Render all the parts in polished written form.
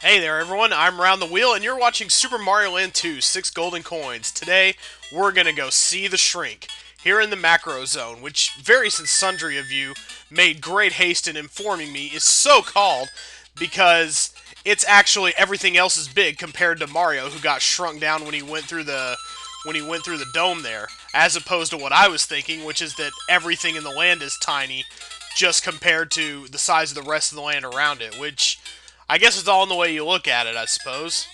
Hey there everyone, I'm Around the Wheel and you're watching Super Mario Land 2, 6 Golden Coins. Today, we're gonna go see the Shrink, here in the Macro Zone, which various and sundry of you made great haste in informing me is so called because it's actually everything else is big compared to Mario, who got shrunk down when he went through the dome there, as opposed to what I was thinking, which is that everything in the land is tiny, just compared to the size of the rest of the land around it, which I guess it's all in the way you look at it, I suppose.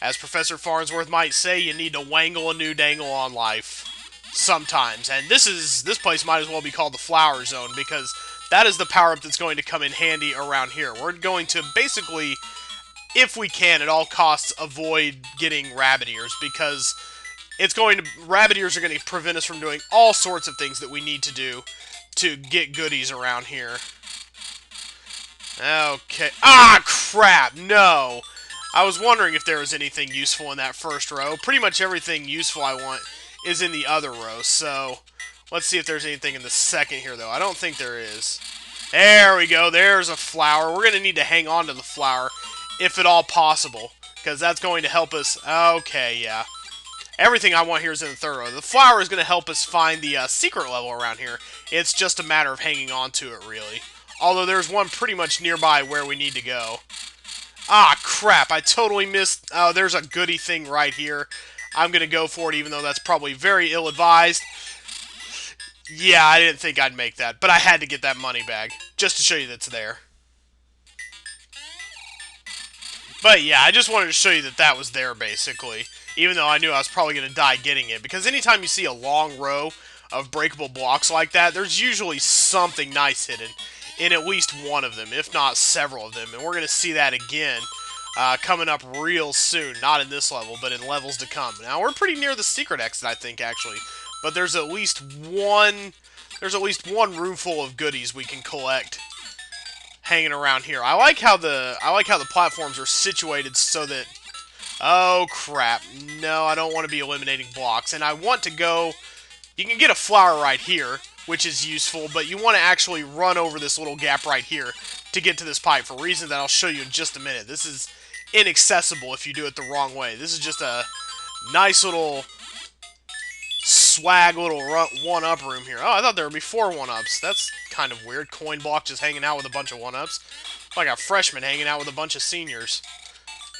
As Professor Farnsworth might say, you need to wangle a new dangle on life. Sometimes. And this place might as well be called the Flower Zone, because that is the power-up that's going to come in handy around here. We're going to basically, if we can, at all costs, avoid getting rabbit ears, because rabbit ears are going to prevent us from doing all sorts of things that we need to do to get goodies around here. Okay. Ah, crap! No! I was wondering if there was anything useful in that first row. Pretty much everything useful I want is in the other row, so let's see if there's anything in the second here, though. I don't think there is. There we go. There's a flower. We're going to need to hang on to the flower, if at all possible, because that's going to help us. Okay, yeah. Everything I want here is in the third row. The flower is going to help us find the secret level around here. It's just a matter of hanging on to it, really. Although there's one pretty much nearby where we need to go. Ah, crap. I totally missed. Oh, there's a goody thing right here. I'm going to go for it, even though that's probably very ill-advised. Yeah, I didn't think I'd make that, but I had to get that money bag, just to show you that's there. But yeah, I just wanted to show you that that was there, basically. Even though I knew I was probably going to die getting it. Because anytime you see a long row of breakable blocks like that, there's usually something nice hidden in at least one of them, if not several of them. And we're going to see that again coming up real soon. Not in this level, but in levels to come. Now, we're pretty near the secret exit, I think, actually. But there's at least one room full of goodies we can collect hanging around here. I like how the platforms are situated so that, oh crap, no, I don't want to be eliminating blocks, and I want to go. You can get a flower right here, which is useful, but you want to actually run over this little gap right here to get to this pipe for reasons that I'll show you in just a minute. This is inaccessible if you do it the wrong way. This is just a nice little swag little one-up room here. Oh, I thought there would be 4 one-ups. That's kind of weird. Coin block just hanging out with a bunch of one-ups. Like a freshman hanging out with a bunch of seniors.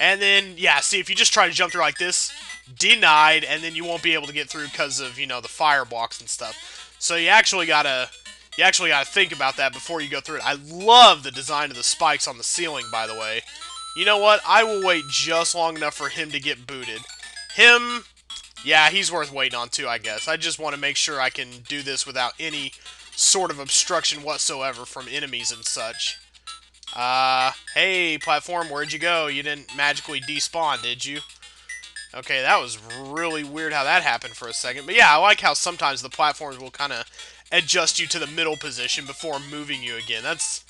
And then, yeah, see, if you just try to jump through like this, denied, and then you won't be able to get through because of, you know, the fire blocks and stuff. So you actually gotta think about that before you go through it. I love the design of the spikes on the ceiling, by the way. You know what? I will wait just long enough for him to get booted. Him, yeah, he's worth waiting on too, I guess. I just want to make sure I can do this without any sort of obstruction whatsoever from enemies and such. Hey, platform, where'd you go? You didn't magically despawn, did you? Okay, that was really weird how that happened for a second. But yeah, I like how sometimes the platforms will kind of adjust you to the middle position before moving you again. That's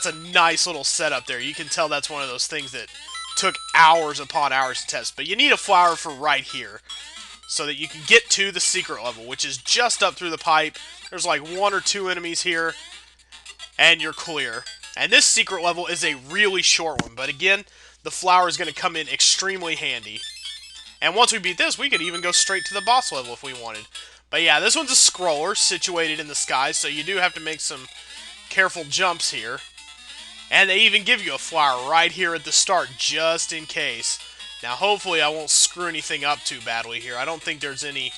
a nice little setup there. You can tell that's one of those things that took hours upon hours to test. But you need a flower for right here so that you can get to the secret level, which is just up through the pipe. There's like 1 or 2 enemies here, and you're clear. And this secret level is a really short one, but again, the flower is going to come in extremely handy. And once we beat this, we could even go straight to the boss level if we wanted. But yeah, this one's a scroller situated in the sky, so you do have to make some careful jumps here. And they even give you a flower right here at the start, just in case. Now, hopefully I won't screw anything up too badly here. I don't think there's any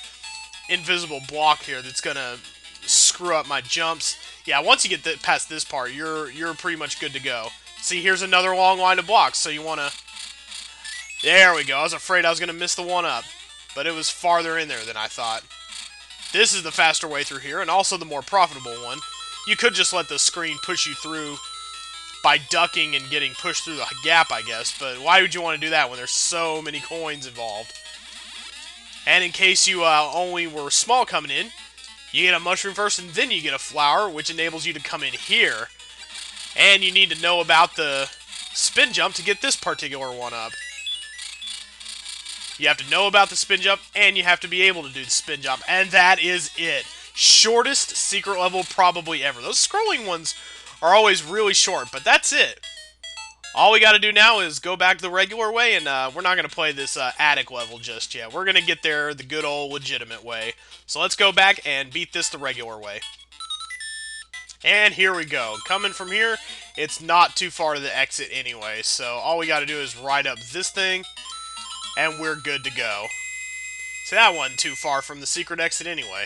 invisible block here that's going to screw up my jumps. Yeah, once you get past this part, you're pretty much good to go. See, here's another long line of blocks, so you want to... There we go. I was afraid I was going to miss the one up, but it was farther in there than I thought. This is the faster way through here, and also the more profitable one. You could just let the screen push you through by ducking and getting pushed through the gap, I guess, but why would you want to do that when there's so many coins involved? And in case you only were small coming in, you get a mushroom first, and then you get a flower, which enables you to come in here. And you need to know about the spin jump to get this particular one up. You have to know about the spin jump, and you have to be able to do the spin jump. And that is it. Shortest secret level probably ever. Those scrolling ones are always really short, but that's it. All we got to do now is go back the regular way, and we're not going to play this attic level just yet. We're going to get there the good old legitimate way. So let's go back and beat this the regular way. And here we go. Coming from here, it's not too far to the exit anyway, so all we got to do is ride up this thing, and we're good to go. So that wasn't too far from the secret exit anyway.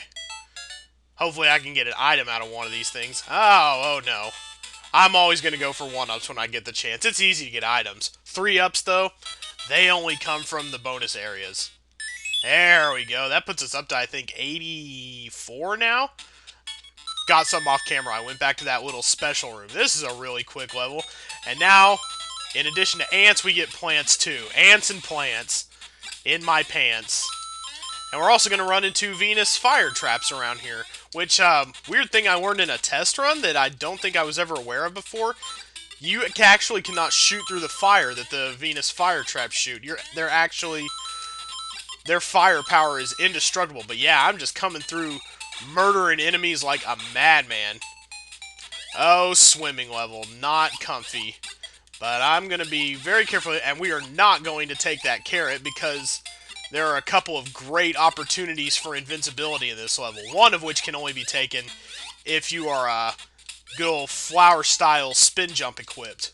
Hopefully I can get an item out of one of these things. Oh no. I'm always going to go for 1-ups when I get the chance. It's easy to get items. 3-ups, though, they only come from the bonus areas. There we go. That puts us up to, I think, 84 now. Got something off camera. I went back to that little special room. This is a really quick level. And now, in addition to ants, we get plants, too. Ants and plants in my pants. And we're also going to run into Venus fire traps around here. Which, weird thing I learned in a test run that I don't think I was ever aware of before. You actually cannot shoot through the fire that the Venus fire traps shoot. They're actually... Their firepower is indestructible. But yeah, I'm just coming through murdering enemies like a madman. Oh, swimming level. Not comfy. But I'm going to be very careful. And we are not going to take that carrot because... there are a couple of great opportunities for invincibility in this level, one of which can only be taken if you are good old flower-style spin jump equipped.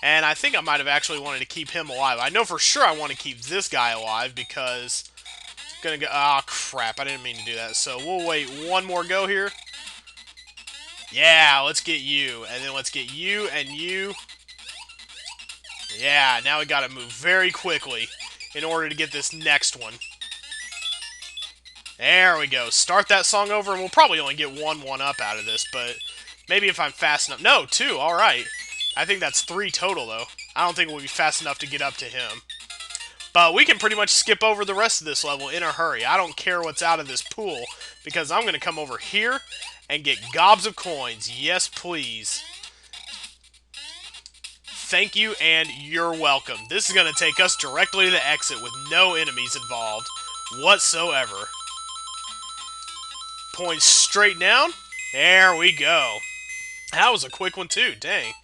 And I think I might have actually wanted to keep him alive. I know for sure I want to keep this guy alive because... I'm gonna go... ah, crap, I didn't mean to do that. So we'll wait one more go here. Yeah, let's get you. And then let's get you and you. Yeah, now we gotta move very quickly in order to get this next one. There we go. Start that song over, and we'll probably only get 1-up out of this, but maybe if I'm fast enough... No, 2, alright. I think that's 3 total, though. I don't think we'll be fast enough to get up to him. But we can pretty much skip over the rest of this level in a hurry. I don't care what's out of this pool, because I'm going to come over here and get gobs of coins. Yes, please. Thank you, and you're welcome. This is going to take us directly to the exit with no enemies involved whatsoever. Points straight down. There we go. That was a quick one, too. Dang.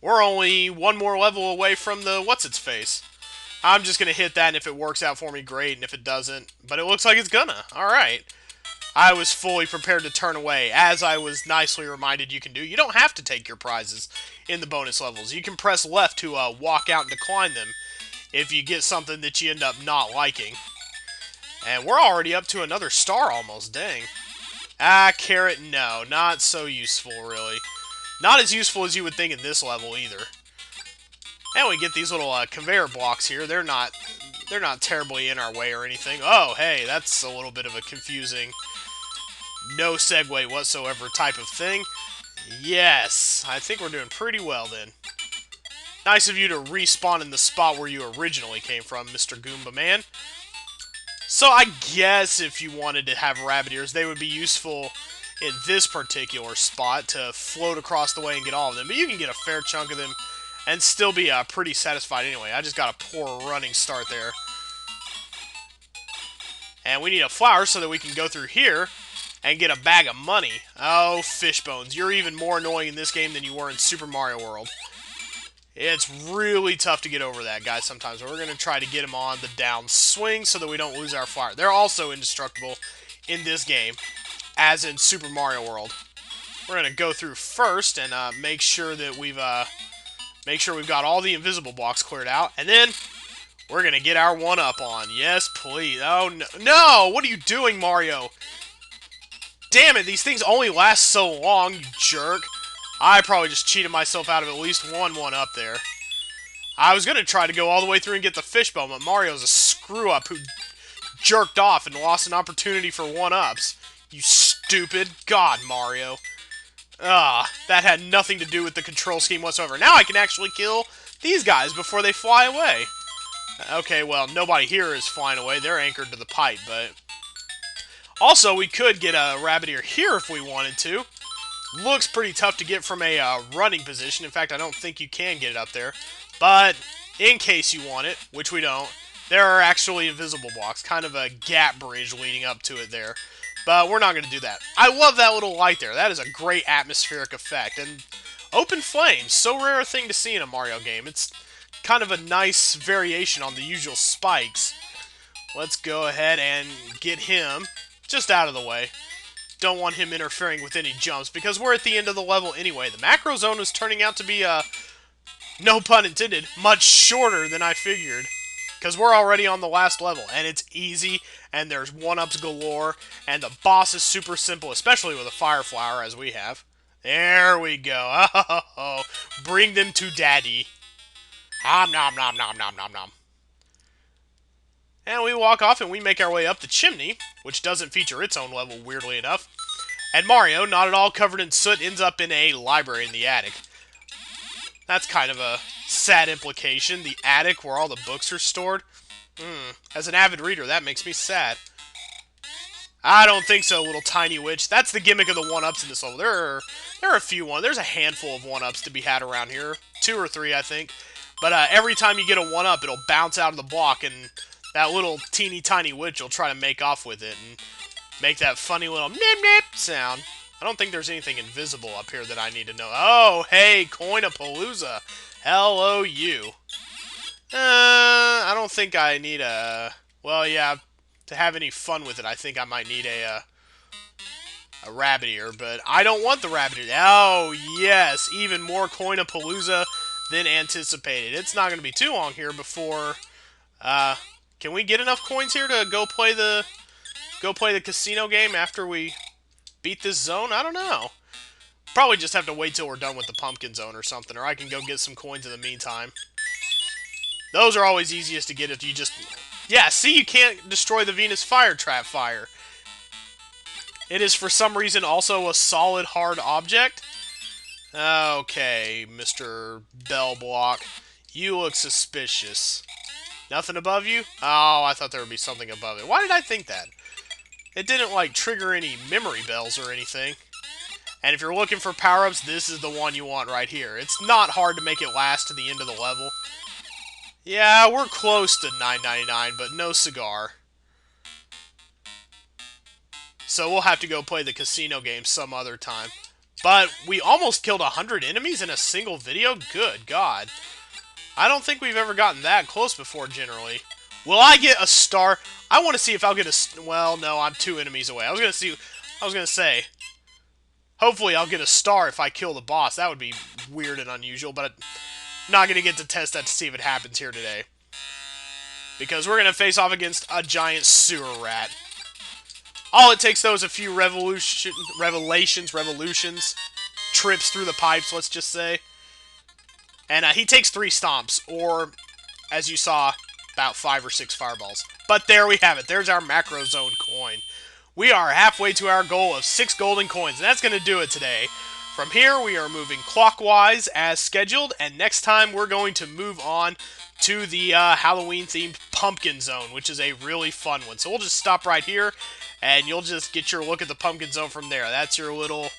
We're only one more level away from the what's-its-face. I'm just going to hit that, and if it works out for me, great, and if it doesn't, but it looks like it's gonna. Alright. I was fully prepared to turn away, as I was nicely reminded you can do. You don't have to take your prizes in the bonus levels. You can press left to walk out and decline them if you get something that you end up not liking. And we're already up to another star almost, dang. Ah, carrot, no. Not so useful, really. Not as useful as you would think in this level, either. And we get these little conveyor blocks here. They're not terribly in our way or anything. Oh, hey, that's a little bit of a confusing... no segue whatsoever type of thing. Yes, I think we're doing pretty well then. Nice of you to respawn in the spot where you originally came from, Mr. Goomba Man. So I guess if you wanted to have rabbit ears, they would be useful in this particular spot to float across the way and get all of them. But you can get a fair chunk of them and still be pretty satisfied anyway. I just got a poor running start there. And we need a flower so that we can go through here and get a bag of money. Oh, fish bones. You're even more annoying in this game than you were in Super Mario World. It's really tough to get over that guy sometimes. But we're going to try to get him on the down swing so that we don't lose our flower. They're also indestructible in this game, as in Super Mario World. We're going to go through first and make sure that we've got all the invisible blocks cleared out. And then we're going to get our 1-up on. Yes, please. Oh, no. No! What are you doing, Mario? Damn it, these things only last so long, you jerk. I probably just cheated myself out of at least 1-up there. I was going to try to go all the way through and get the fishbone, but Mario's a screw-up who jerked off and lost an opportunity for 1-ups. You stupid. God, Mario. That had nothing to do with the control scheme whatsoever. Now I can actually kill these guys before they fly away. Okay, well, nobody here is flying away. They're anchored to the pipe, but... also, we could get a rabbit ear here if we wanted to. Looks pretty tough to get from a running position. In fact, I don't think you can get it up there. But, in case you want it, which we don't, there are actually invisible blocks. Kind of a gap bridge leading up to it there. But we're not going to do that. I love that little light there. That is a great atmospheric effect. And Open flames, so rare a thing to see in a Mario game. It's kind of a nice variation on the usual spikes. Let's go ahead and get him just out of the way. Don't want him interfering with any jumps, because we're at the end of the level anyway. The macro zone is turning out to be, no pun intended, much shorter than I figured. Because we're already on the last level, and it's easy, and there's one-ups galore, and the boss is super simple, especially with a fire flower, as we have. There we go. Oh, bring them to daddy. Nom nom nom nom nom nom nom. And we walk off and we make our way up the chimney, which doesn't feature its own level, weirdly enough. And Mario, not at all covered in soot, ends up in a library in the attic. That's kind of a sad implication. The attic where all the books are stored. As an avid reader, that makes me sad. I don't think so, little tiny witch. That's the gimmick of the one-ups in this level. There are a few one. There's a handful of one-ups to be had around here. 2 or 3, I think. But every time you get a one-up, it'll bounce out of the block, and that little teeny tiny witch will try to make off with it and make that funny little nip nip sound. I don't think there's anything invisible up here that I need to know. Oh, hey, Coin-a-Palooza. Hello, you. I don't think I need a... Well, yeah, to have any fun with it, I think I might need a rabbit ear, but I don't want the rabbit ear. Oh, yes, even more Coin-a-Palooza than anticipated. It's not going to be too long here before... can we get enough coins here to go play the casino game after we beat this zone? I don't know. Probably just have to wait till we're done with the pumpkin zone or something, or I can go get some coins in the meantime. Those are always easiest to get if you just... Yeah, see, you can't destroy the Venus Fire Trap Fire. It is, for some reason, also a solid, hard object. Okay, Mr. Bell Block. You look suspicious. Nothing above you? Oh, I thought there would be something above it. Why did I think that? It didn't, like, trigger any memory bells or anything. And if you're looking for power-ups, this is the one you want right here. It's not hard to make it last to the end of the level. Yeah, we're close to $9.99, but no cigar. So we'll have to go play the casino game some other time. But we almost killed 100 enemies in a single video? Good God. I don't think we've ever gotten that close before, generally. Will I get a star? I want to see if I'll get a... Well, no, I'm 2 enemies away. I was going to say... Hopefully I'll get a star if I kill the boss. That would be weird and unusual, but I'm not going to get to test that to see if it happens here today. Because we're going to face off against a giant sewer rat. All it takes, though, is a few revolutions, trips through the pipes, let's just say. And he takes 3 stomps, or, as you saw, about 5 or 6 fireballs. But there we have it. There's our macro zone coin. We are halfway to our goal of 6 golden coins, and that's going to do it today. From here, we are moving clockwise as scheduled, and next time we're going to move on to the Halloween-themed pumpkin zone, which is a really fun one. So we'll just stop right here, and you'll just get your look at the pumpkin zone from there. That's your little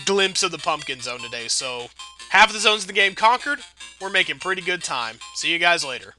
glimpse of the pumpkin zone today. So half of the zones in the game conquered. We're making pretty good time. See you guys later.